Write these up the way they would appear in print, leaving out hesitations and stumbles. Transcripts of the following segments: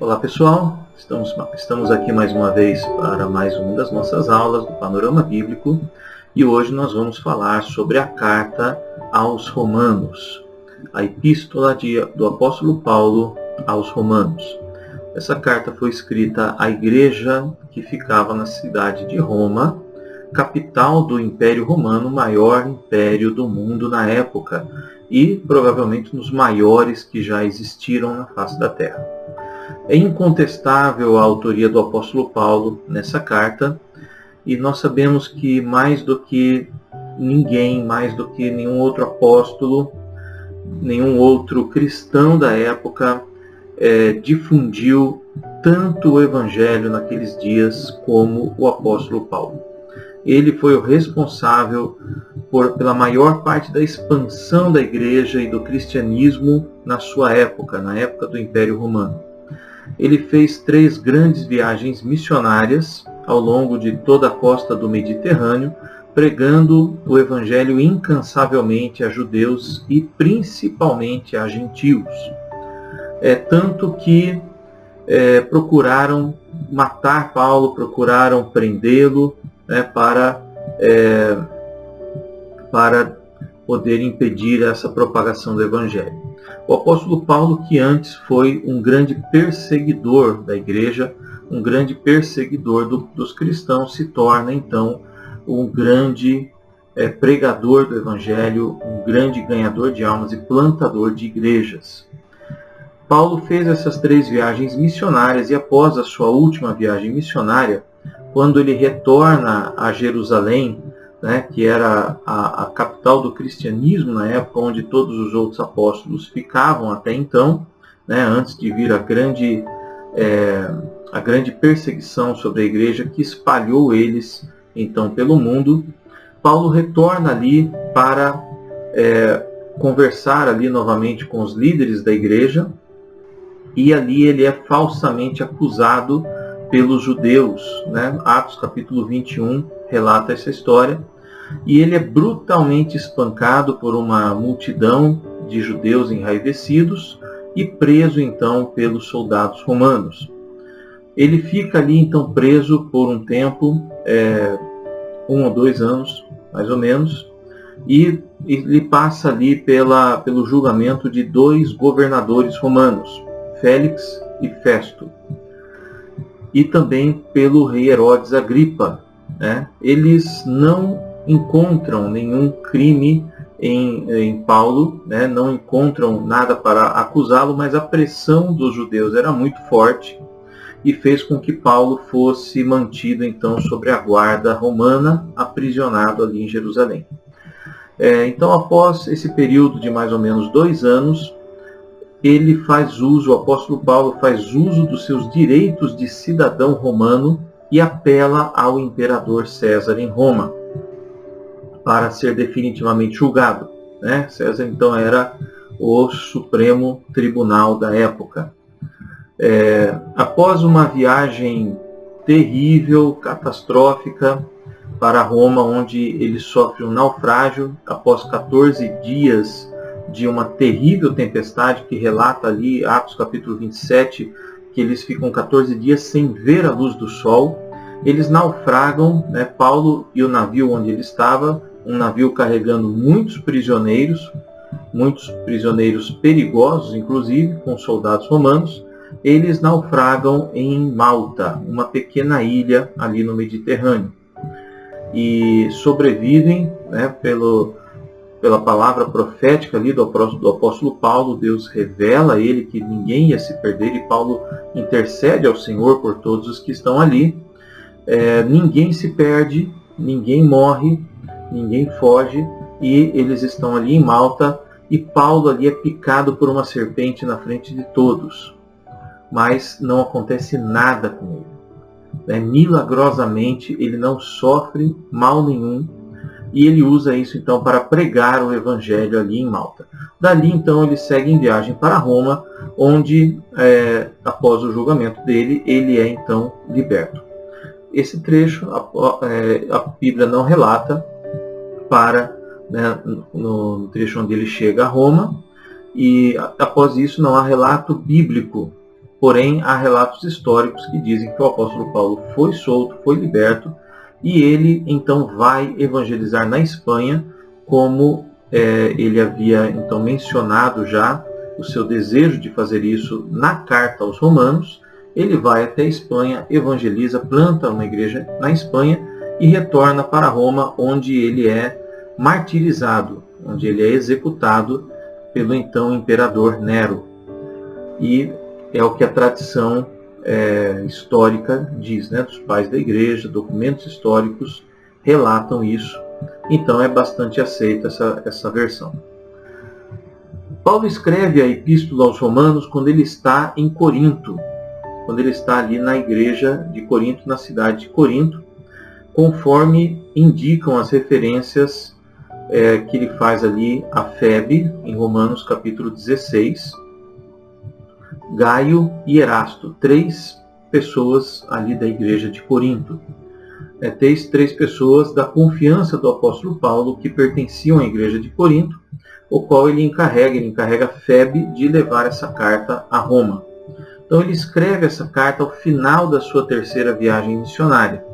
Olá pessoal, estamos aqui mais uma vez para mais uma das nossas aulas do Panorama Bíblico e hoje nós vamos falar sobre a carta aos Romanos, a epístola do apóstolo Paulo aos Romanos. Essa carta foi escrita à igreja que ficava na cidade de Roma, capital do Império Romano, o maior império do mundo na época e provavelmente um dos maiores que já existiram na face da Terra. É incontestável a autoria do apóstolo Paulo nessa carta e nós sabemos que mais do que ninguém, mais do que nenhum outro apóstolo, nenhum outro cristão da época difundiu tanto o evangelho naqueles dias como o apóstolo Paulo. Ele foi o responsável pela maior parte da expansão da igreja e do cristianismo na sua época, na época do Império Romano. Ele fez 3 grandes viagens missionárias ao longo de toda a costa do Mediterrâneo, pregando o evangelho incansavelmente a judeus e principalmente a gentios. Tanto que procuraram matar Paulo, procuraram prendê-lo, para poder impedir essa propagação do evangelho. O apóstolo Paulo, que antes foi um grande perseguidor da igreja, um grande perseguidor dos cristãos, se torna então um grande pregador do evangelho, um grande ganhador de almas e plantador de igrejas. Paulo fez essas 3 viagens missionárias e após a sua última viagem missionária, quando ele retorna a Jerusalém, que era a capital do cristianismo na época, onde todos os outros apóstolos ficavam até então, antes de vir a grande perseguição sobre a igreja que espalhou eles então pelo mundo. Paulo retorna ali para conversar ali novamente com os líderes da igreja e ali ele é falsamente acusado pelos judeus. Atos capítulo 21 relata essa história. E ele é brutalmente espancado por uma multidão de judeus enraivecidos e preso então pelos soldados romanos. Ele fica ali então preso por um tempo, 1 ou 2 anos mais ou menos, e ele passa ali pelo julgamento de 2 governadores romanos, Félix e Festo, e também pelo rei Herodes Agripa. Eles não encontram nenhum crime em Paulo, não encontram nada para acusá-lo, mas a pressão dos judeus era muito forte e fez com que Paulo fosse mantido então sob a guarda romana, aprisionado ali em Jerusalém. Então, após esse período de mais ou menos 2 anos, o apóstolo Paulo faz uso dos seus direitos de cidadão romano e apela ao imperador César em Roma para ser definitivamente julgado. César então era o Supremo Tribunal da época. Após uma viagem terrível, catastrófica para Roma, onde ele sofre um naufrágio, após 14 dias de uma terrível tempestade, que relata ali, Atos capítulo 27, que eles ficam 14 dias sem ver a luz do sol. Eles naufragam, Paulo e o navio onde ele estava, um navio carregando muitos prisioneiros perigosos, inclusive, com soldados romanos. Eles naufragam em Malta, uma pequena ilha ali no Mediterrâneo. E sobrevivem, pela palavra profética ali do apóstolo Paulo. Deus revela a ele que ninguém ia se perder e Paulo intercede ao Senhor por todos os que estão ali. Ninguém se perde, ninguém morre, ninguém foge, e eles estão ali em Malta, e Paulo ali é picado por uma serpente na frente de todos, mas não acontece nada com ele. Milagrosamente ele não sofre mal nenhum, e ele usa isso então para pregar o evangelho ali em Malta. Dali então ele segue em viagem para Roma, onde após o julgamento dele, ele é então liberto. Esse trecho a Bíblia não relata no trecho onde ele chega a Roma, e após isso não há relato bíblico, porém há relatos históricos que dizem que o apóstolo Paulo foi solto, foi liberto, e ele então vai evangelizar na Espanha, como ele havia então mencionado já o seu desejo de fazer isso na carta aos Romanos. Ele vai até a Espanha, evangeliza, planta uma igreja na Espanha e retorna para Roma, onde ele é martirizado, onde ele é executado pelo então imperador Nero. E é o que a tradição histórica diz, né? Dos pais da igreja, documentos históricos relatam isso. Então é bastante aceita essa versão. Paulo escreve a Epístola aos Romanos quando ele está em Corinto, quando ele está ali na igreja de Corinto, na cidade de Corinto, conforme indicam as referências que ele faz ali a Febe, em Romanos capítulo 16, Gaio e Erasto, 3 pessoas ali da igreja de Corinto. Três pessoas da confiança do apóstolo Paulo que pertenciam à igreja de Corinto, o qual ele encarrega Febe de levar essa carta a Roma. Então ele escreve essa carta ao final da sua 3ª viagem missionária.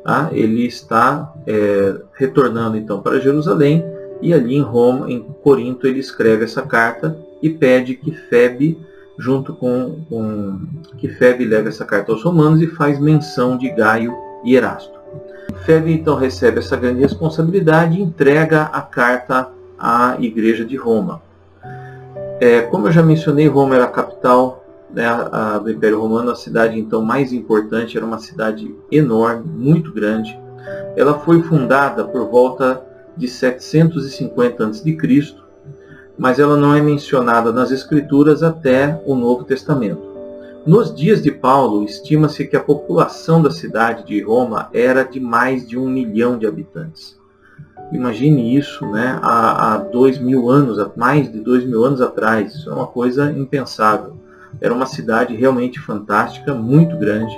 Tá? Ele está retornando então para Jerusalém, e ali em Roma, em Corinto, ele escreve essa carta e pede que Febe, que Febe leve essa carta aos romanos, e faz menção de Gaio e Erasto. Febe então recebe essa grande responsabilidade e entrega a carta à igreja de Roma. Como eu já mencionei, Roma era a capital do Império Romano, a cidade então mais importante, era uma cidade enorme, muito grande. Ela foi fundada por volta de 750 a.C., mas ela não é mencionada nas Escrituras até o Novo Testamento. Nos dias de Paulo, estima-se que a população da cidade de Roma era de mais de 1 milhão de habitantes. Imagine isso, né? Há 2.000 anos, mais de 2.000 anos atrás. Isso é uma coisa impensável. Era uma cidade realmente fantástica, muito grande,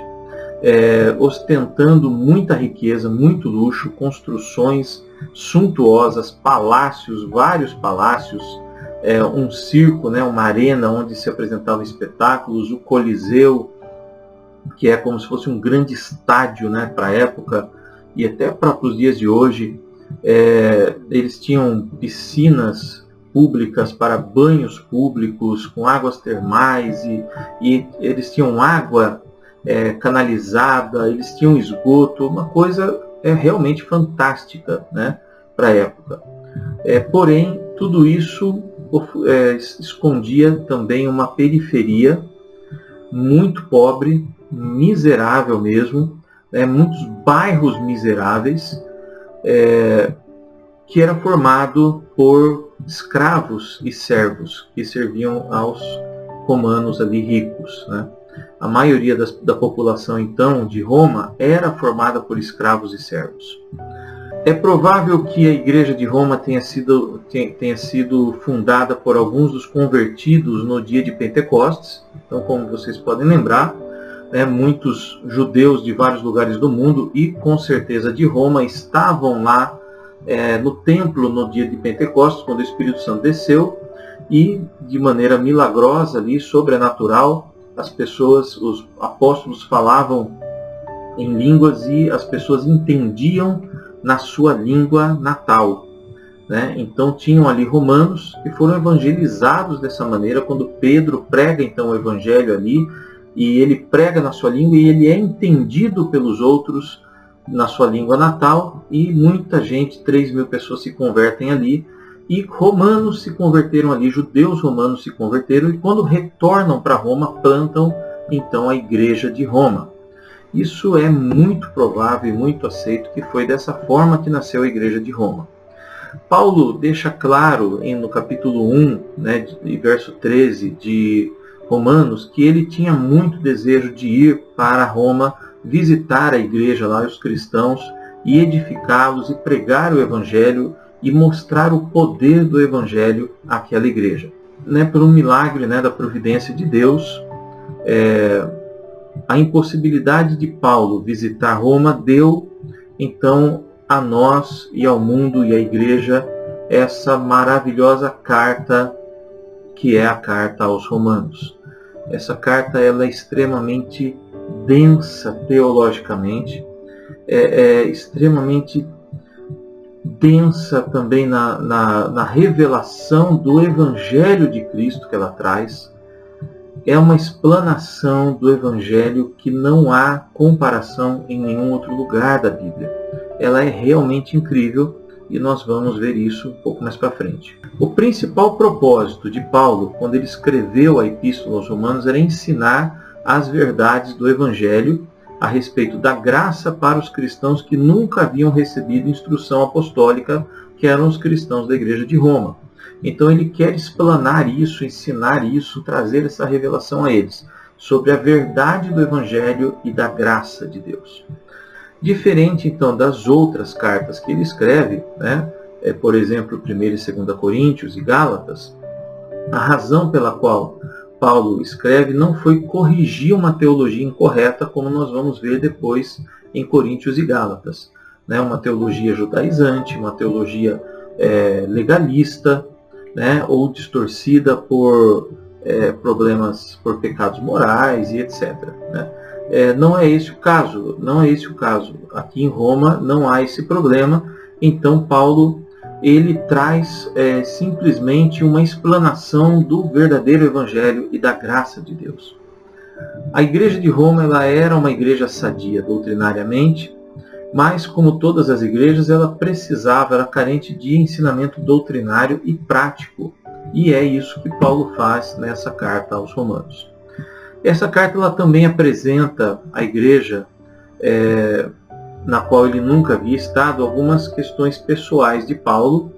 ostentando muita riqueza, muito luxo, construções suntuosas, palácios, vários palácios, um circo, né, uma arena onde se apresentavam espetáculos, o Coliseu, que é como se fosse um grande estádio, né, para a época, e até para os dias de hoje. Eles tinham piscinas públicas para banhos públicos, com águas termais, e eles tinham água canalizada, eles tinham esgoto, uma coisa realmente fantástica, né, para a época. Porém, tudo isso escondia também uma periferia muito pobre, miserável mesmo, muitos bairros miseráveis, que era formado por escravos e servos que serviam aos romanos ali ricos, né? A maioria da população então de Roma era formada por escravos e servos. É provável que a igreja de Roma tenha sido fundada por alguns dos convertidos no dia de Pentecostes. Então, como vocês podem lembrar, muitos judeus de vários lugares do mundo e com certeza de Roma estavam lá no templo no dia de Pentecostes, quando o Espírito Santo desceu, e de maneira milagrosa, ali, sobrenatural, os apóstolos falavam em línguas e as pessoas entendiam na sua língua natal, né? Então tinham ali romanos que foram evangelizados dessa maneira, quando Pedro prega então o evangelho ali, e ele prega na sua língua e ele é entendido pelos outros na sua língua natal, e muita gente, 3.000 pessoas se convertem ali, e romanos se converteram ali, judeus romanos se converteram, e quando retornam para Roma, plantam então a igreja de Roma. Isso é muito provável e muito aceito que foi dessa forma que nasceu a igreja de Roma. Paulo deixa claro no capítulo 1, né, verso 13 de Romanos, que ele tinha muito desejo de ir para Roma, visitar a igreja lá, os cristãos, e edificá-los e pregar o evangelho e mostrar o poder do evangelho àquela igreja. Por um milagre, da providência de Deus, a impossibilidade de Paulo visitar Roma deu então a nós e ao mundo e à igreja essa maravilhosa carta que é a carta aos Romanos. Essa carta ela é extremamente densa teologicamente, é extremamente densa também na revelação do Evangelho de Cristo que ela traz. É uma explanação do Evangelho que não há comparação em nenhum outro lugar da Bíblia. Ela é realmente incrível e nós vamos ver isso um pouco mais para frente. O principal propósito de Paulo, quando ele escreveu a Epístola aos Romanos, era ensinar as verdades do Evangelho a respeito da graça para os cristãos que nunca haviam recebido instrução apostólica, que eram os cristãos da Igreja de Roma. Então ele quer explanar isso, ensinar isso, trazer essa revelação a eles, sobre a verdade do Evangelho e da graça de Deus. Diferente então das outras cartas que ele escreve, por exemplo, 1 e 2 Coríntios e Gálatas, a razão pela qual Paulo escreve não foi corrigir uma teologia incorreta, como nós vamos ver depois em Coríntios e Gálatas. Uma teologia judaizante, uma teologia legalista, ou distorcida por problemas, por pecados morais e etc. Não é esse o caso, Aqui em Roma não há esse problema, então Paulo ele traz simplesmente uma explanação do verdadeiro Evangelho e da graça de Deus. A igreja de Roma ela era uma igreja sadia doutrinariamente, mas como todas as igrejas, ela era carente de ensinamento doutrinário e prático. E é isso que Paulo faz nessa carta aos Romanos. Essa carta ela também apresenta à igreja, na qual ele nunca havia estado, algumas questões pessoais de Paulo.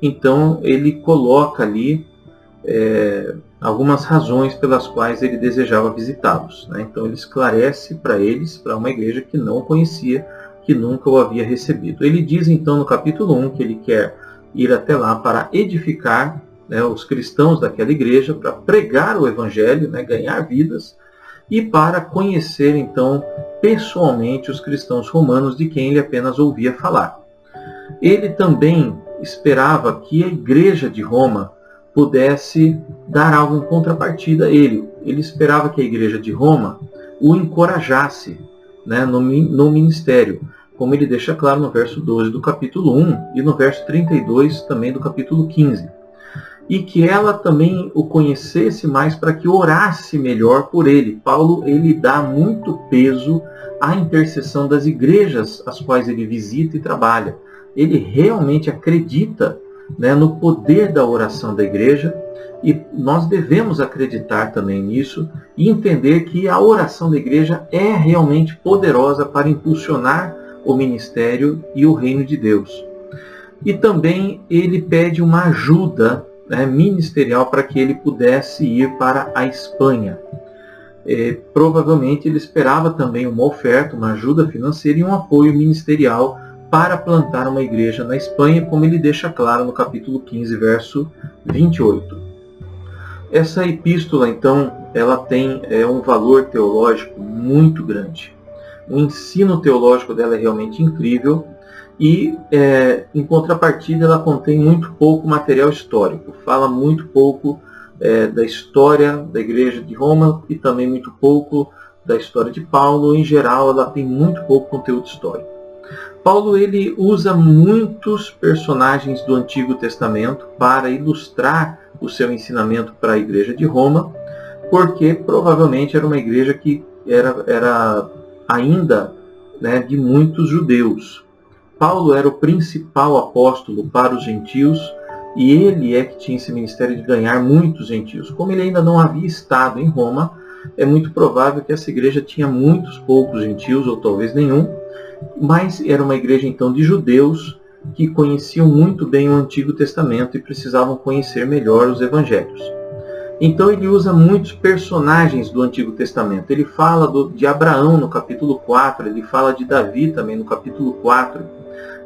Então ele coloca ali algumas razões pelas quais ele desejava visitá-los. Então ele esclarece para eles, para uma igreja que não o conhecia, que nunca o havia recebido. Ele diz então no capítulo 1 que ele quer ir até lá para edificar os cristãos daquela igreja, para pregar o Evangelho, ganhar vidas, e para conhecer então pessoalmente os cristãos romanos de quem ele apenas ouvia falar. Ele também esperava que a igreja de Roma pudesse dar algo em contrapartida a ele. Ele esperava que a igreja de Roma o encorajasse no ministério, como ele deixa claro no verso 12 do capítulo 1 e no verso 32 também do capítulo 15. E que ela também o conhecesse mais para que orasse melhor por ele. Paulo ele dá muito peso à intercessão das igrejas às quais ele visita e trabalha. Ele realmente acredita no poder da oração da igreja, e nós devemos acreditar também nisso e entender que a oração da igreja é realmente poderosa para impulsionar o ministério e o reino de Deus. E também ele pede uma ajuda ministerial para que ele pudesse ir para a Espanha. Provavelmente ele esperava também uma oferta, uma ajuda financeira e um apoio ministerial para plantar uma igreja na Espanha, como ele deixa claro no capítulo 15, verso 28. Essa epístola, então, ela tem um valor teológico muito grande. O ensino teológico dela é realmente incrível e, em contrapartida, ela contém muito pouco material histórico. Fala muito pouco da história da igreja de Roma e também muito pouco da história de Paulo. Em geral, ela tem muito pouco conteúdo histórico. Paulo ele usa muitos personagens do Antigo Testamento para ilustrar o seu ensinamento para a igreja de Roma, porque provavelmente era uma igreja que era ainda de muitos judeus. Paulo era o principal apóstolo para os gentios e ele é que tinha esse ministério de ganhar muitos gentios. Como ele ainda não havia estado em Roma, é muito provável que essa igreja tinha muitos poucos gentios, ou talvez nenhum, mas era uma igreja então de judeus que conheciam muito bem o Antigo Testamento e precisavam conhecer melhor os evangelhos. Então ele usa muitos personagens do Antigo Testamento. Ele fala de Abraão no capítulo 4, ele fala de Davi também no capítulo 4,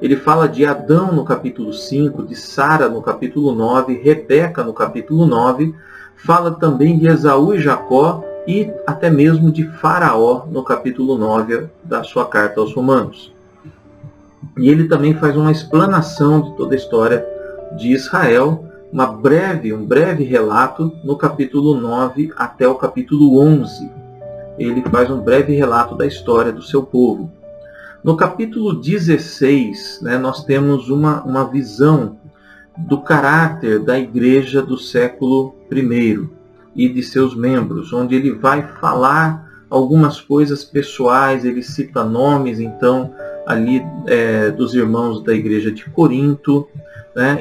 ele fala de Adão no capítulo 5, de Sara no capítulo 9, Rebeca no capítulo 9, fala também de Esaú e Jacó e até mesmo de Faraó no capítulo 9 da sua carta aos Romanos. E ele também faz uma explanação de toda a história de Israel, um breve relato no capítulo 9 até o capítulo 11. Ele faz um breve relato da história do seu povo. No capítulo 16, nós temos uma visão do caráter da igreja do século I e de seus membros, onde ele vai falar algumas coisas pessoais, ele cita nomes, então, ali dos irmãos da igreja de Corinto,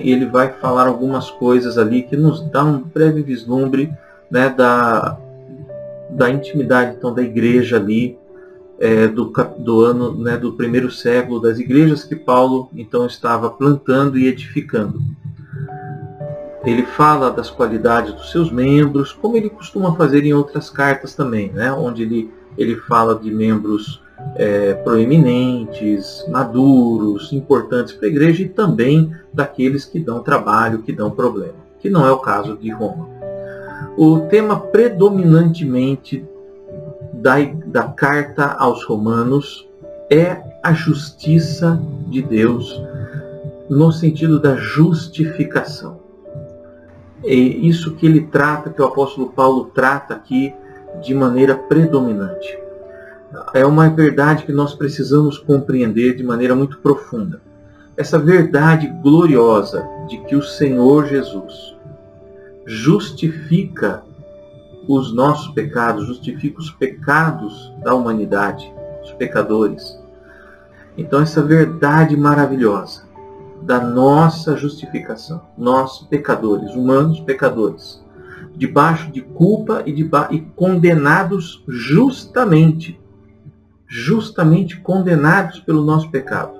e ele vai falar algumas coisas ali que nos dá um breve vislumbre da intimidade, então, da igreja ali, do primeiro século, das igrejas que Paulo então estava plantando e edificando. Ele fala das qualidades dos seus membros, como ele costuma fazer em outras cartas também, onde ele fala de membros proeminentes, maduros, importantes para a igreja, e também daqueles que dão trabalho, que dão problema, que não é o caso de Roma. O tema predominantemente da carta aos Romanos é a justiça de Deus, no sentido da justificação. É isso que ele trata, que o apóstolo Paulo trata aqui de maneira predominante. É uma verdade que nós precisamos compreender de maneira muito profunda. Essa verdade gloriosa de que o Senhor Jesus justifica os nossos pecados, justifica os pecados da humanidade, os pecadores. Então essa verdade maravilhosa da nossa justificação, nós pecadores, humanos pecadores, debaixo de culpa e condenados justamente condenados pelo nosso pecado.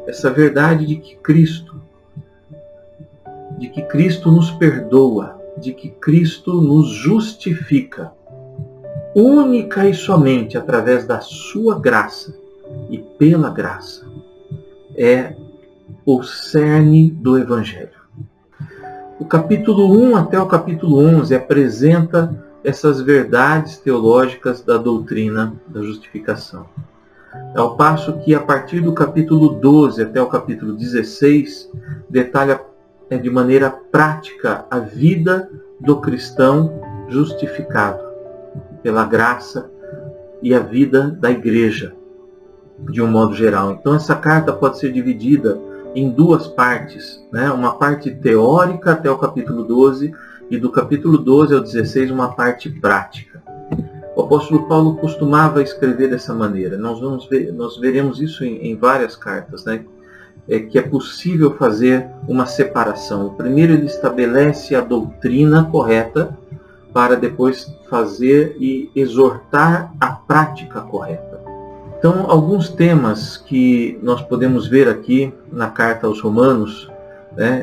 Essa verdade de que Cristo nos perdoa, de que Cristo nos justifica, única e somente através da sua graça e pela graça, é o cerne do Evangelho. O capítulo 1 até o capítulo 11 apresenta essas verdades teológicas da doutrina da justificação. Ao passo que a partir do capítulo 12 até o capítulo 16 detalha de maneira prática a vida do cristão justificado pela graça e a vida da igreja de um modo geral. Então essa carta pode ser dividida em duas partes, uma parte teórica até o capítulo 12 e do capítulo 12 ao 16 uma parte prática. O apóstolo Paulo costumava escrever dessa maneira. Nós veremos isso em várias cartas, que é possível fazer uma separação. Primeiro ele estabelece a doutrina correta para depois fazer e exortar a prática correta. Então, alguns temas que nós podemos ver aqui na carta aos Romanos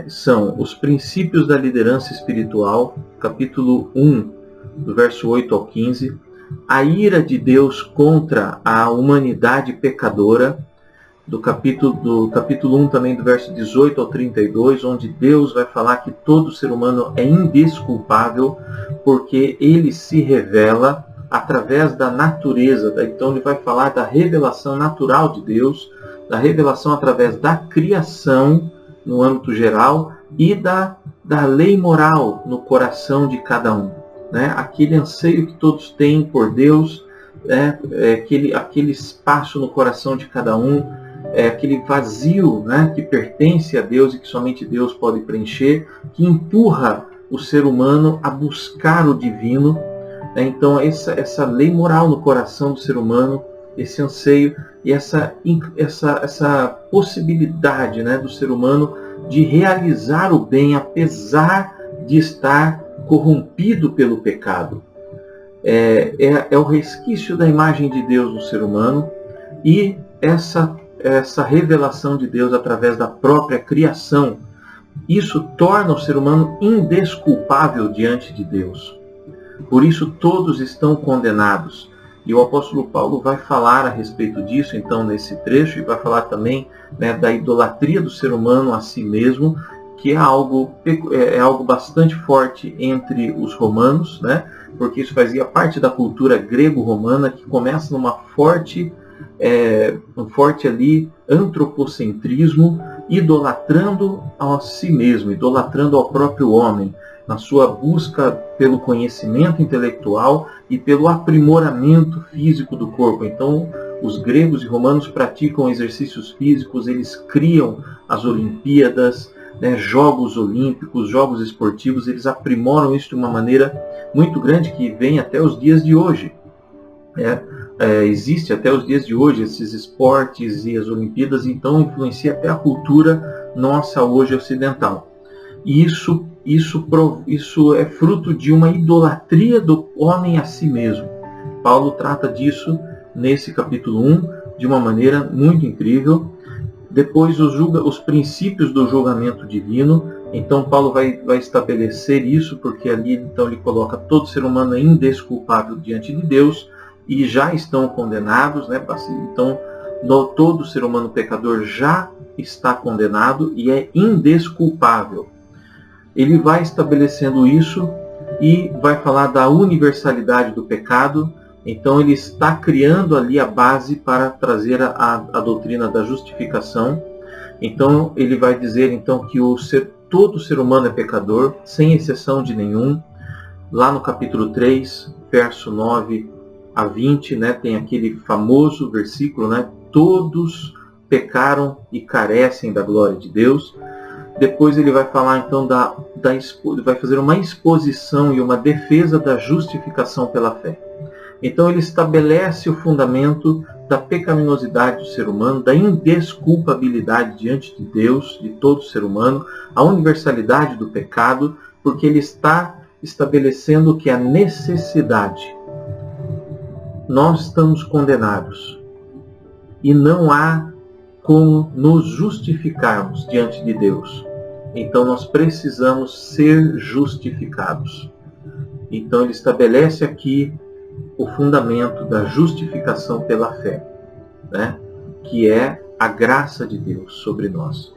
são os princípios da liderança espiritual, capítulo 1, do verso 8 ao 15, a ira de Deus contra a humanidade pecadora, do capítulo 1 também, do verso 18 ao 32, onde Deus vai falar que todo ser humano é indesculpável, porque ele se revela através da natureza. Então ele vai falar da revelação natural de Deus, da revelação através da criação no âmbito geral e da lei moral no coração de cada um. Aquele anseio que todos têm por Deus, aquele espaço no coração de cada um, aquele vazio que pertence a Deus e que somente Deus pode preencher, que empurra o ser humano a buscar o divino. Então essa lei moral no coração do ser humano, esse anseio e essa possibilidade do ser humano de realizar o bem apesar de estar corrompido pelo pecado. É o resquício da imagem de Deus no ser humano, e essa revelação de Deus através da própria criação, isso torna o ser humano indesculpável diante de Deus. Por isso todos estão condenados. E o apóstolo Paulo vai falar a respeito disso, então, nesse trecho, e vai falar também da idolatria do ser humano a si mesmo, que é algo bastante forte entre os romanos, porque isso fazia parte da cultura grego-romana, que começa numa forte um forte ali antropocentrismo, idolatrando a si mesmo, idolatrando ao próprio homem, na sua busca pelo conhecimento intelectual e pelo aprimoramento físico do corpo. Então, os gregos e romanos praticam exercícios físicos, eles criam as Olimpíadas, jogos olímpicos, jogos esportivos, eles aprimoram isso de uma maneira muito grande que vem até os dias de hoje. Existe até os dias de hoje esses esportes e as Olimpíadas, então influencia até a cultura nossa hoje ocidental. E isso é fruto de uma idolatria do homem a si mesmo. Paulo trata disso nesse capítulo 1 de uma maneira muito incrível. Depois os princípios do julgamento divino. Então Paulo vai estabelecer isso, porque ali então ele coloca todo ser humano indesculpável diante de Deus e já estão condenados, Então todo ser humano pecador já está condenado e é indesculpável. Ele vai estabelecendo isso e vai falar da universalidade do pecado. Então ele está criando ali a base para trazer a doutrina da justificação. Então ele vai dizer então que todo ser humano é pecador, sem exceção de nenhum. Lá no capítulo 3, verso 9 a 20, tem aquele famoso versículo, todos pecaram e carecem da glória de Deus. Depois ele vai falar então vai fazer uma exposição e uma defesa da justificação pela fé. Então ele estabelece o fundamento da pecaminosidade do ser humano, da indesculpabilidade diante de Deus, de todo ser humano, a universalidade do pecado, porque ele está estabelecendo que a necessidade. Nós estamos condenados e não há como nos justificarmos diante de Deus. Então nós precisamos ser justificados. Então ele estabelece aqui o fundamento da justificação pela fé, que é a graça de Deus sobre nós.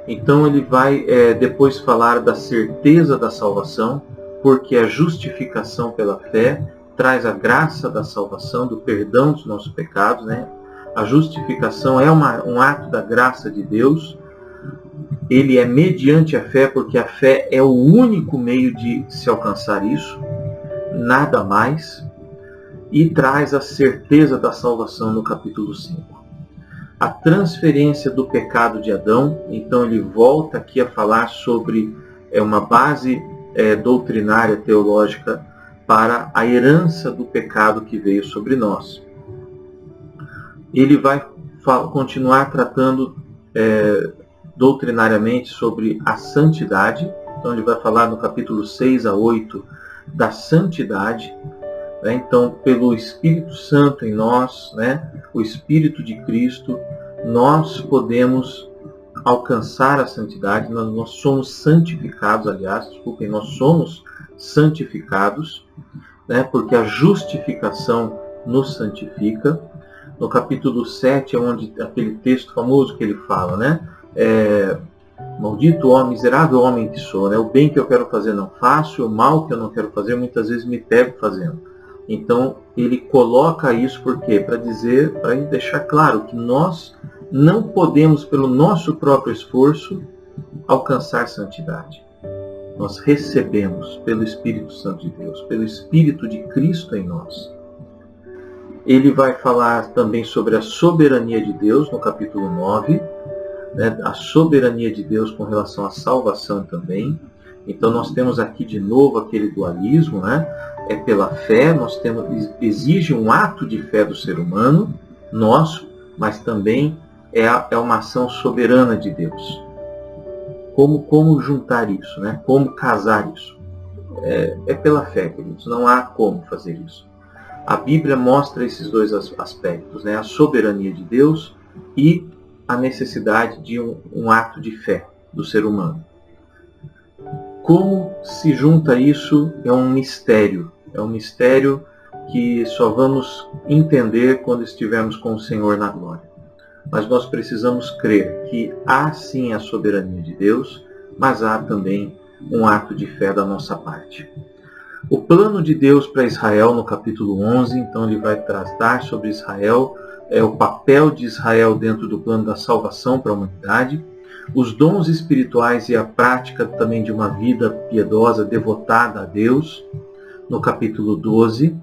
Então ele vai depois falar da certeza da salvação, porque a justificação pela fé traz a graça da salvação, do perdão dos nossos pecados. A justificação é um ato da graça de Deus. Ele é mediante a fé, porque a fé é o único meio de se alcançar isso, nada mais. E traz a certeza da salvação no capítulo 5. A transferência do pecado de Adão, então ele volta aqui a falar sobre uma base doutrinária, teológica, para a herança do pecado que veio sobre nós. Ele vai continuar tratando doutrinariamente sobre a santidade. Então ele vai falar no capítulo 6 a 8 da santidade. Então, pelo Espírito Santo em nós, o Espírito de Cristo, nós podemos alcançar a santidade. Nós somos santificados, nós somos santificados, porque a justificação nos santifica. No capítulo 7 é onde aquele texto famoso que ele fala, maldito homem, miserável homem que sou, o bem que eu quero fazer não faço, o mal que eu não quero fazer muitas vezes me pego fazendo. Então ele coloca isso porque para deixar claro que nós não podemos pelo nosso próprio esforço alcançar santidade. Nós recebemos pelo Espírito Santo de Deus, pelo Espírito de Cristo em nós. Ele vai falar também sobre a soberania de Deus no capítulo 9, a soberania de Deus com relação à salvação também. Então nós temos aqui de novo aquele dualismo, é pela fé, exige um ato de fé do ser humano, nosso, mas também é uma ação soberana de Deus. Como juntar isso, como casar isso? É pela fé, queridos, não há como fazer isso. A Bíblia mostra esses dois aspectos, a soberania de Deus e a necessidade de um ato de fé do ser humano. Como se junta isso é um mistério que só vamos entender quando estivermos com o Senhor na glória. Mas nós precisamos crer que há sim a soberania de Deus, mas há também um ato de fé da nossa parte. O plano de Deus para Israel no capítulo 11, então ele vai tratar sobre Israel, o papel de Israel dentro do plano da salvação para a humanidade, os dons espirituais e a prática também de uma vida piedosa, devotada a Deus, no capítulo 12.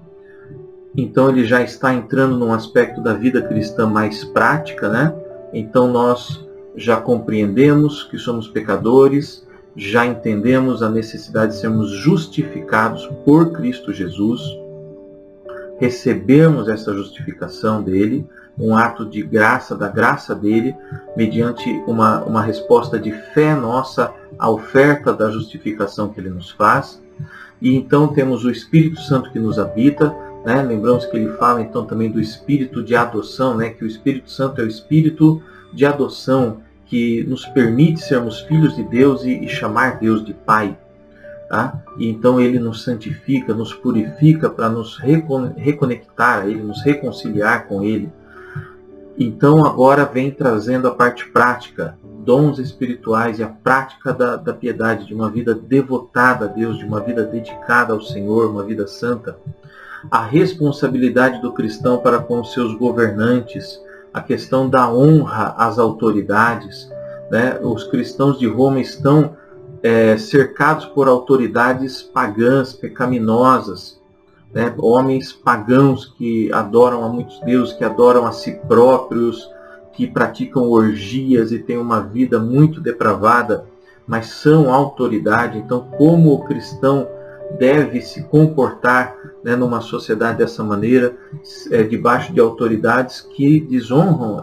Então ele já está entrando num aspecto da vida cristã mais prática, né? Então nós já compreendemos que somos pecadores, já entendemos a necessidade de sermos justificados por Cristo Jesus, recebemos essa justificação dele, um ato de graça, da graça dele, mediante uma resposta de fé nossa à oferta da justificação que ele nos faz. E então temos o Espírito Santo que nos habita, né? Lembramos que ele fala então também do Espírito de adoção, né? Que o Espírito Santo é o Espírito de adoção que nos permite sermos filhos de Deus e chamar Deus de Pai. Tá? E então ele nos santifica, nos purifica para nos reconectar a ele, nos reconciliar com ele. Então agora vem trazendo a parte prática, dons espirituais e a prática da piedade, de uma vida devotada a Deus, de uma vida dedicada ao Senhor, uma vida santa. A responsabilidade do cristão para com os seus governantes, a questão da honra às autoridades, né? Os cristãos de Roma estão cercados por autoridades pagãs, pecaminosas, né? Homens pagãos que adoram a muitos deuses, que adoram a si próprios, que praticam orgias e têm uma vida muito depravada, mas são autoridade. Então, como o cristão deve se comportar, né, numa sociedade dessa maneira, debaixo de autoridades que desonram,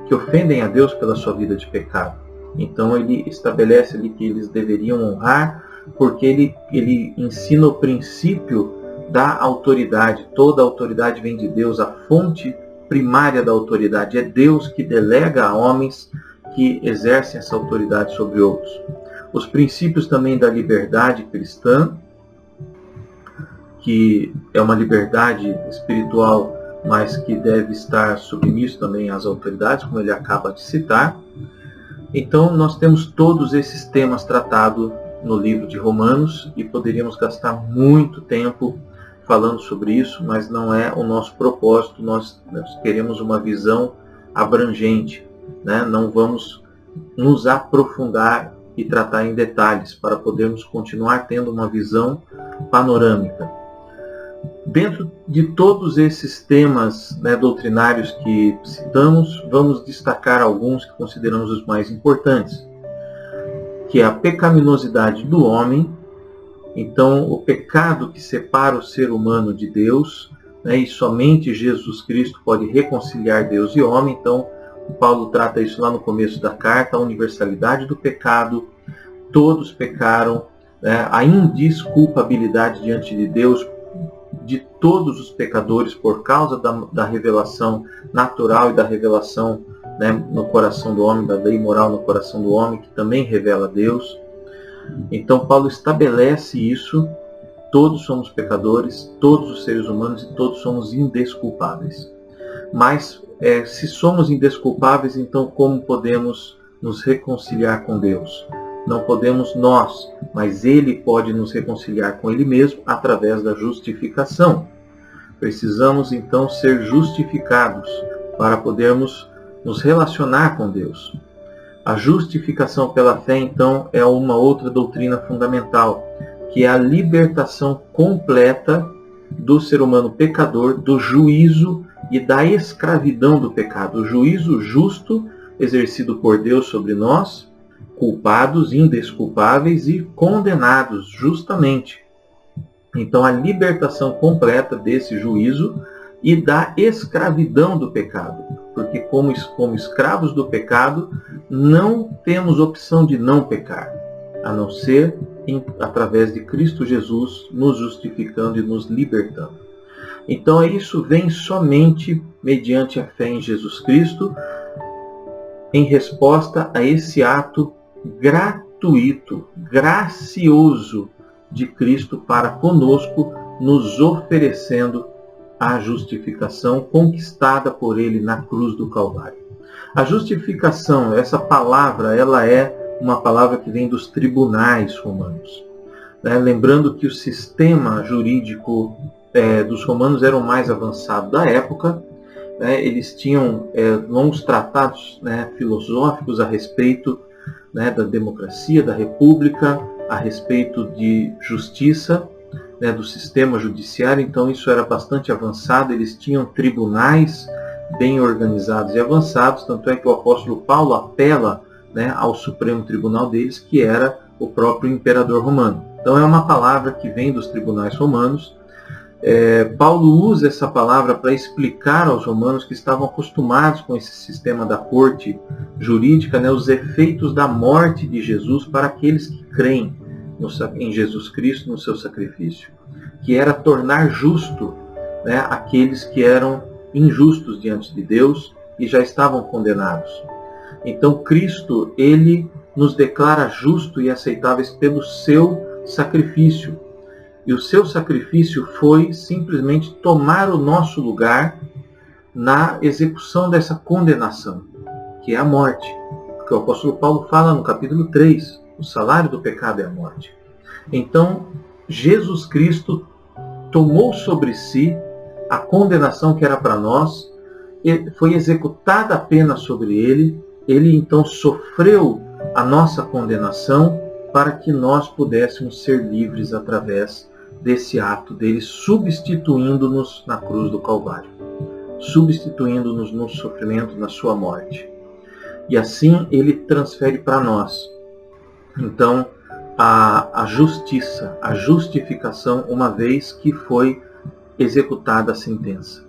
que ofendem a Deus pela sua vida de pecado. Então ele estabelece ali que eles deveriam honrar, porque ele ensina o princípio da autoridade. Toda autoridade vem de Deus, a fonte primária da autoridade é Deus, que delega a homens que exercem essa autoridade sobre outros. Os princípios também da liberdade cristã, que é uma liberdade espiritual, mas que deve estar submisso também às autoridades, como ele acaba de citar. Então nós temos todos esses temas tratados no livro de Romanos e poderíamos gastar muito tempo falando sobre isso, mas não é o nosso propósito. Nós queremos uma visão abrangente, né? Não vamos nos aprofundar e tratar em detalhes para podermos continuar tendo uma visão panorâmica. Dentro de todos esses temas, né, doutrinários que citamos, vamos destacar alguns que consideramos os mais importantes, que é a pecaminosidade do homem. Então, o pecado que separa o ser humano de Deus, né, e somente Jesus Cristo pode reconciliar Deus e homem. Então, o Paulo trata isso lá no começo da carta, a universalidade do pecado, todos pecaram, né, a indesculpabilidade diante de Deus de todos os pecadores por causa da revelação natural e da revelação, né, no coração do homem, da lei moral no coração do homem, que também revela Deus. Então Paulo estabelece isso: todos somos pecadores, todos os seres humanos, e todos somos indesculpáveis. Mas se somos indesculpáveis, então como podemos nos reconciliar com Deus? Não podemos nós, mas Ele pode nos reconciliar com Ele mesmo através da justificação. Precisamos então ser justificados para podermos nos relacionar com Deus. A justificação pela fé, então, é uma outra doutrina fundamental, que é a libertação completa do ser humano pecador, do juízo e da escravidão do pecado. O juízo justo exercido por Deus sobre nós, culpados, indesculpáveis e condenados justamente. Então, a libertação completa desse juízo e da escravidão do pecado. Porque como escravos do pecado, não temos opção de não pecar, a não ser através de Cristo Jesus, nos justificando e nos libertando. Então, isso vem somente mediante a fé em Jesus Cristo, em resposta a esse ato gratuito, gracioso de Cristo para conosco, nos oferecendo a justificação conquistada por Ele na cruz do Calvário. A justificação, essa palavra, ela é uma palavra que vem dos tribunais romanos. né? Lembrando que o sistema jurídico dos romanos era o mais avançado da época, né? Eles tinham longos tratados, né, filosóficos a respeito, né, da democracia, da república, a respeito de justiça, né, do sistema judiciário. Então isso era bastante avançado. Eles tinham tribunais bem organizados e avançados, tanto é que o apóstolo Paulo apela, né, ao Supremo Tribunal deles, que era o próprio imperador romano. Então é uma palavra que vem dos tribunais romanos. Paulo usa essa palavra para explicar aos romanos que estavam acostumados com esse sistema da corte jurídica, né, os efeitos da morte de Jesus para aqueles que creem em Jesus Cristo, no seu sacrifício, que era tornar justo, né, aqueles que eram injustos diante de Deus e já estavam condenados. Então Cristo, ele nos declara justo e aceitáveis pelo seu sacrifício. E o seu sacrifício foi simplesmente tomar o nosso lugar na execução dessa condenação, que é a morte. Porque o apóstolo Paulo fala no capítulo 3, o salário do pecado é a morte. Então, Jesus Cristo tomou sobre si a condenação que era para nós, foi executada a pena sobre ele, ele então sofreu a nossa condenação para que nós pudéssemos ser livres através desse ato dele, substituindo-nos na cruz do Calvário, substituindo-nos no sofrimento, na sua morte. E assim ele transfere para nós, então, a justiça, a justificação, uma vez que foi executada a sentença.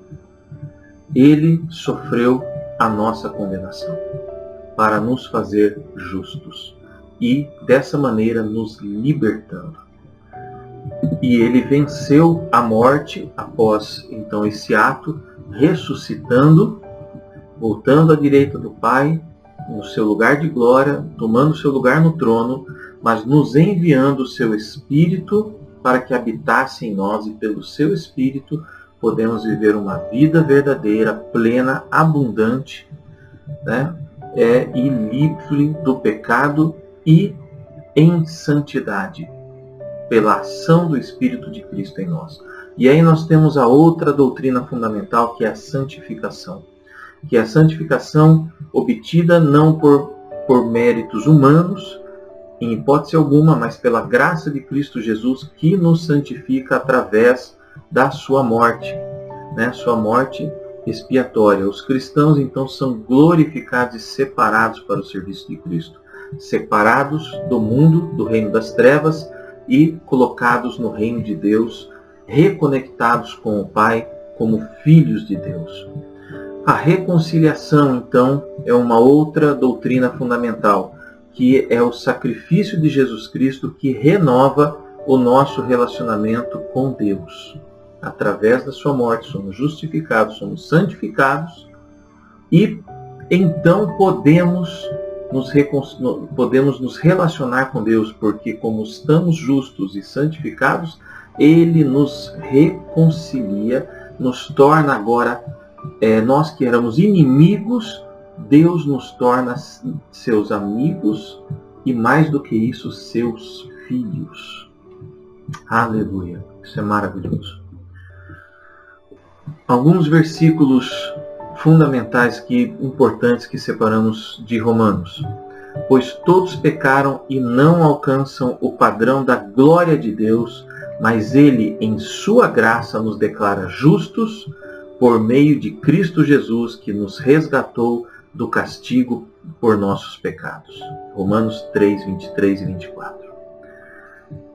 Ele sofreu a nossa condenação para nos fazer justos e dessa maneira nos libertando. E ele venceu a morte após então esse ato, ressuscitando, voltando à direita do Pai, no seu lugar de glória, tomando seu lugar no trono, mas nos enviando o seu Espírito para que habitasse em nós, e pelo seu Espírito podemos viver uma vida verdadeira, plena, abundante, né? E livre do pecado e em santidade, pela ação do Espírito de Cristo em nós. E aí nós temos a outra doutrina fundamental, que é a santificação. Que é a santificação obtida não por méritos humanos, em hipótese alguma, mas pela graça de Cristo Jesus, que nos santifica através da sua morte, né? Sua morte expiatória. Os cristãos então são glorificados e separados para o serviço de Cristo, separados do mundo, do reino das trevas, e colocados no reino de Deus, reconectados com o Pai como filhos de Deus. A reconciliação, então, é uma outra doutrina fundamental, que é o sacrifício de Jesus Cristo que renova o nosso relacionamento com Deus. Através da sua morte somos justificados, somos santificados e então podemos nos relacionar com Deus, porque como estamos justos e santificados, Ele nos reconcilia, nos torna agora, nós que éramos inimigos, Deus nos torna seus amigos e mais do que isso, seus filhos. Aleluia! Isso é maravilhoso. Alguns versículos fundamentais, importantes, que separamos de Romanos. Pois todos pecaram e não alcançam o padrão da glória de Deus, mas Ele, em sua graça, nos declara justos por meio de Cristo Jesus, que nos resgatou do castigo por nossos pecados. Romanos 3, 23 e 24.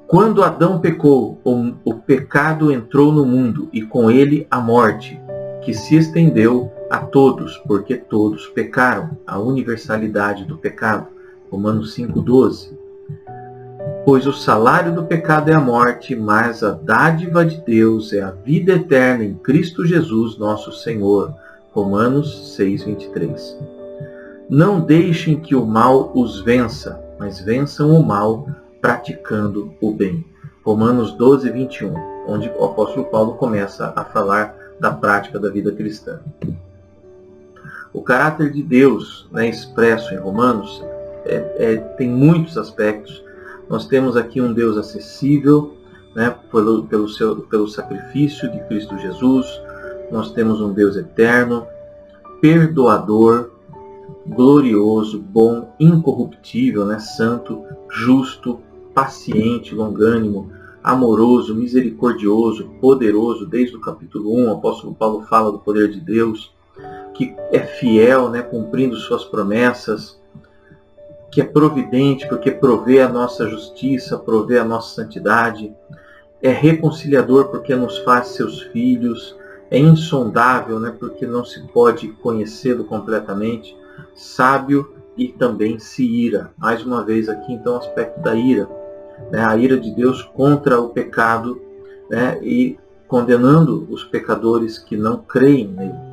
Quando Adão pecou, o pecado entrou no mundo, e com ele a morte, que se estendeu a todos, porque todos pecaram. A universalidade do pecado. Romanos 5:12. Pois o salário do pecado é a morte, mas a dádiva de Deus é a vida eterna em Cristo Jesus, nosso Senhor. Romanos 6:23. Não deixem que o mal os vença, mas vençam o mal praticando o bem. Romanos 12:21, onde o apóstolo Paulo começa a falar da prática da vida cristã. O caráter de Deus, né, expresso em Romanos tem muitos aspectos, Nós temos aqui um Deus acessível, né, pelo sacrifício de Cristo Jesus. Nós temos um Deus eterno, perdoador, glorioso, bom, incorruptível, né, santo, justo, paciente, longânimo, amoroso, misericordioso, poderoso. Desde o capítulo 1, o apóstolo Paulo fala do poder de Deus, que é fiel, né, cumprindo suas promessas, que é providente porque provê a nossa justiça, provê a nossa santidade, é reconciliador porque nos faz seus filhos, é insondável, né, porque não se pode conhecê-lo completamente, sábio e também se ira. Mais uma vez aqui então o aspecto da ira, né, a ira de Deus contra o pecado, né, e condenando os pecadores que não creem nele.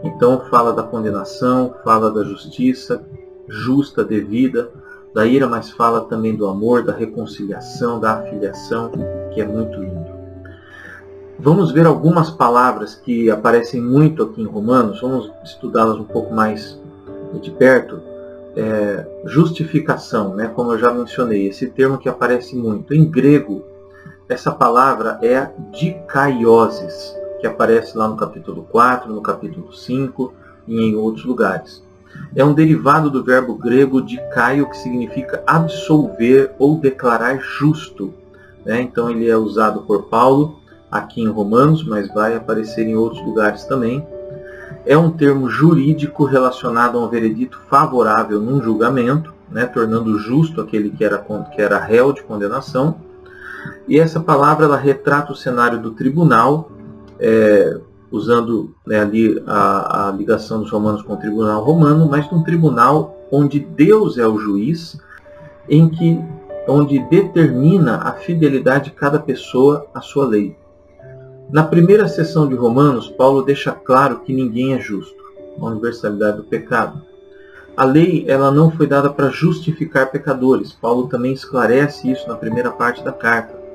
Então fala da condenação, fala da justiça justa, devida, da ira, mas fala também do amor, da reconciliação, da afiliação, que é muito lindo. Vamos ver algumas palavras que aparecem muito aqui em Romanos, vamos estudá-las um pouco mais de perto. Justificação, né? Como eu já mencionei, esse termo que aparece muito. Em grego, essa palavra é a dikaioses, que aparece lá no capítulo 4, no capítulo 5 e em outros lugares. É um derivado do verbo grego dikaio, que significa absolver ou declarar justo, né? Então ele é usado por Paulo aqui em Romanos, mas vai aparecer em outros lugares também. É um termo jurídico relacionado a um veredito favorável num julgamento, né? Tornando justo aquele que era réu de condenação. E essa palavra ela retrata o cenário do tribunal, usando, né, ali a ligação dos romanos com o tribunal romano, mas num tribunal onde Deus é o juiz, onde determina a fidelidade de cada pessoa à sua lei. Na primeira seção de Romanos, Paulo deixa claro que ninguém é justo, a universalidade do pecado. A lei ela não foi dada para justificar pecadores. Paulo também esclarece isso na primeira parte da carta.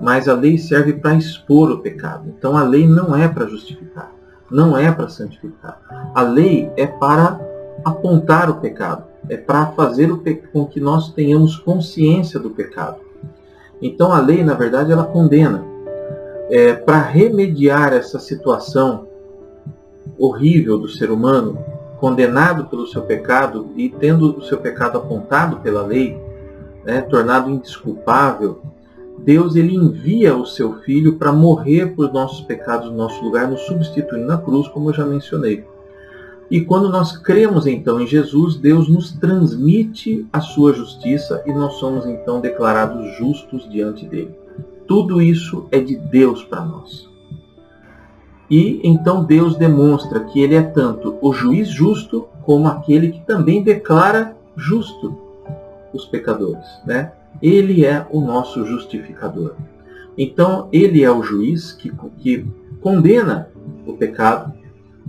Mas a lei serve para expor o pecado. Então a lei não é para justificar, não é para santificar. A lei é para apontar o pecado, é para fazer com que nós tenhamos consciência do pecado. Então a lei, na verdade, ela condena. Para remediar essa situação horrível do ser humano, condenado pelo seu pecado e tendo o seu pecado apontado pela lei, né, tornado indesculpável, Deus ele envia o seu Filho para morrer por nossos pecados no nosso lugar, nos substituindo na cruz, como eu já mencionei. E quando nós cremos então em Jesus, Deus nos transmite a sua justiça e nós somos então declarados justos diante dele. Tudo isso é de Deus para nós. E então Deus demonstra que ele é tanto o juiz justo como aquele que também declara justo os pecadores, né? Ele é o nosso justificador. Então, ele é o juiz que condena o pecado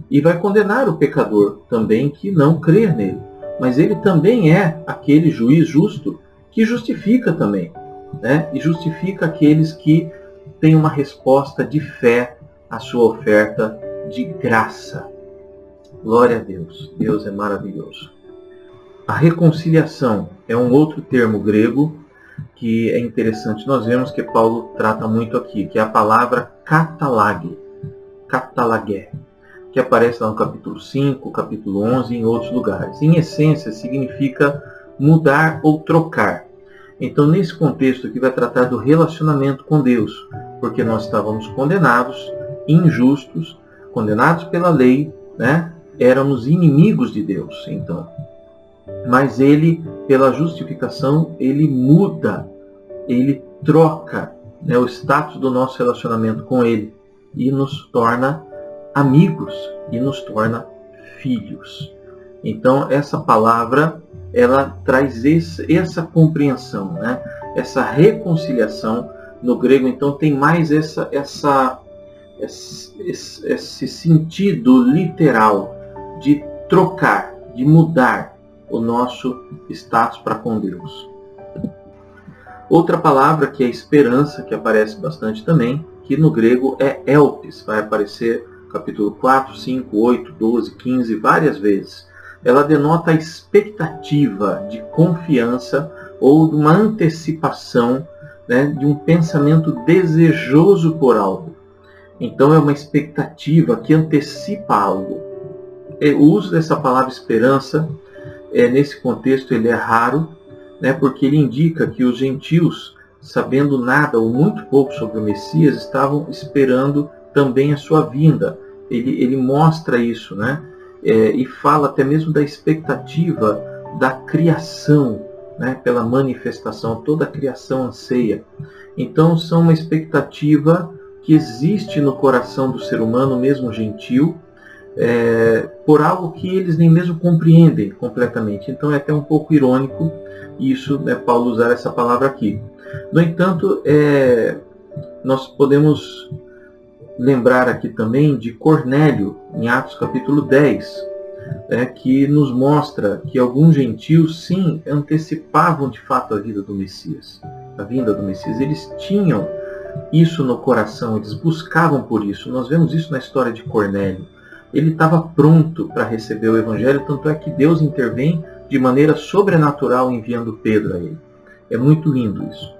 e vai condenar o pecador também que não crer nele. Mas ele também é aquele juiz justo que justifica também, né? E justifica aqueles que têm uma resposta de fé à sua oferta de graça. Glória a Deus. Deus é maravilhoso. A reconciliação é um outro termo grego que é interessante. Nós vemos que Paulo trata muito aqui, que é a palavra katalage, que aparece lá no capítulo 5, capítulo 11 e em outros lugares. Em essência, significa mudar ou trocar. Então, nesse contexto aqui, vai tratar do relacionamento com Deus, porque nós estávamos condenados, injustos, condenados pela lei, né? Éramos inimigos de Deus, então. Mas ele, pela justificação, ele muda, ele troca, né, o status do nosso relacionamento com ele e nos torna amigos e nos torna filhos. Então essa palavra ela traz essa compreensão, né? Essa reconciliação. No grego então tem mais esse sentido literal de trocar, de mudar o nosso status para com Deus. Outra palavra que é esperança, que aparece bastante também, que no grego é elpis, vai aparecer no capítulo 4, 5, 8, 12, 15, várias vezes. Ela denota a expectativa de confiança ou de uma antecipação, né, de um pensamento desejoso por algo. Então é uma expectativa que antecipa algo. O uso dessa palavra esperança, nesse contexto, ele é raro, né, porque ele indica que os gentios, sabendo nada ou muito pouco sobre o Messias, estavam esperando também a sua vinda. Ele mostra isso, né, e fala até mesmo da expectativa da criação, né, pela manifestação. Toda a criação anseia. Então são uma expectativa que existe no coração do ser humano, mesmo gentil, por algo que eles nem mesmo compreendem completamente. Então é até um pouco irônico isso, né, Paulo usar essa palavra aqui. No entanto, nós podemos lembrar aqui também de Cornélio, em Atos capítulo 10, que nos mostra que alguns gentios, sim, antecipavam de fato a vida do Messias, a vinda do Messias. Eles tinham isso no coração, eles buscavam por isso. Nós vemos isso na história de Cornélio. Ele estava pronto para receber o Evangelho, tanto é que Deus intervém de maneira sobrenatural enviando Pedro a ele. É muito lindo isso.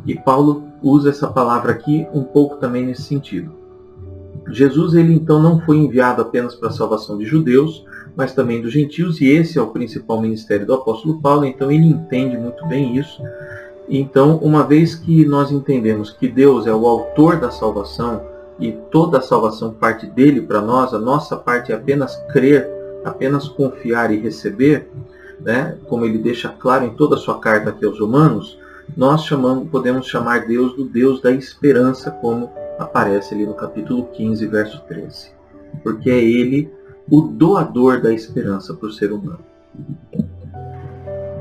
E Paulo usa essa palavra aqui um pouco também nesse sentido. Jesus, ele então não foi enviado apenas para a salvação de judeus, mas também dos gentios, e esse é o principal ministério do apóstolo Paulo, então ele entende muito bem isso. Então, uma vez que nós entendemos que Deus é o autor da salvação, e toda a salvação parte dele para nós, a nossa parte é apenas crer, apenas confiar e receber, né? Como ele deixa claro em toda a sua carta aqui aos Romanos, nós podemos chamar Deus do Deus da esperança, como aparece ali no capítulo 15, verso 13. Porque é ele o doador da esperança para o ser humano.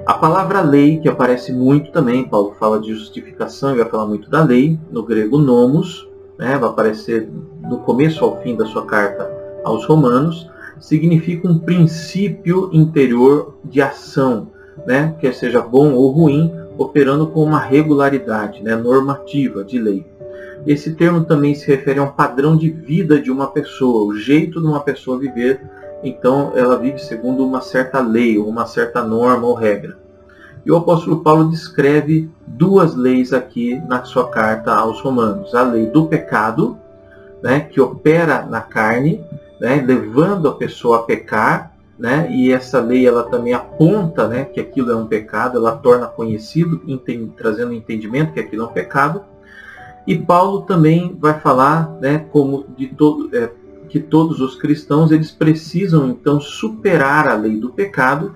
A palavra lei, que aparece muito também, Paulo fala de justificação e vai falar muito da lei, no grego nomos, né, vai aparecer do começo ao fim da sua carta aos Romanos, significa um princípio interior de ação, né, quer seja bom ou ruim, operando com uma regularidade, né, normativa de lei. Esse termo também se refere a um padrão de vida de uma pessoa, o jeito de uma pessoa viver. Então ela vive segundo uma certa lei, ou uma certa norma ou regra. E o apóstolo Paulo descreve duas leis aqui na sua carta aos Romanos. A lei do pecado, né, que opera na carne, né, levando a pessoa a pecar, né, e essa lei ela também aponta, né, que aquilo é um pecado, ela torna conhecido, trazendo entendimento que aquilo é um pecado. E Paulo também vai falar, né, que todos os cristãos eles precisam então superar a lei do pecado,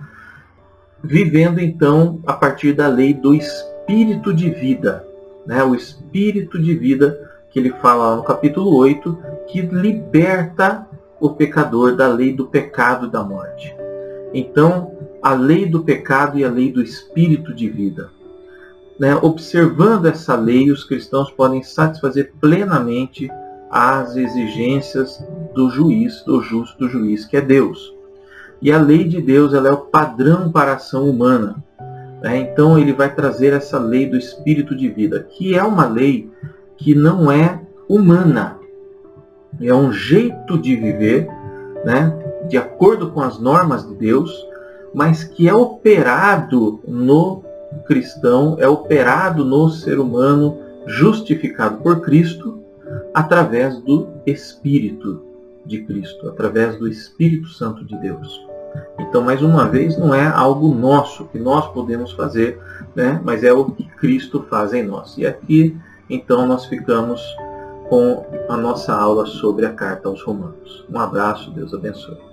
vivendo então a partir da lei do espírito de vida, né, o espírito de vida que ele fala no capítulo 8, que liberta o pecador da lei do pecado e da morte. Então, a lei do pecado e a lei do espírito de vida. Né, observando essa lei, os cristãos podem satisfazer plenamente as exigências do juiz, do justo juiz, que é Deus. E a lei de Deus ela é o padrão para a ação humana. Né? Então ele vai trazer essa lei do espírito de vida, que é uma lei que não é humana. É um jeito de viver, né, de acordo com as normas de Deus, mas que é operado no cristão, é operado no ser humano justificado por Cristo através do Espírito de Cristo, através do Espírito Santo de Deus. Então, mais uma vez, não é algo nosso que nós podemos fazer, né? Mas é o que Cristo faz em nós. E aqui, então, nós ficamos com a nossa aula sobre a carta aos Romanos. Um abraço, Deus abençoe.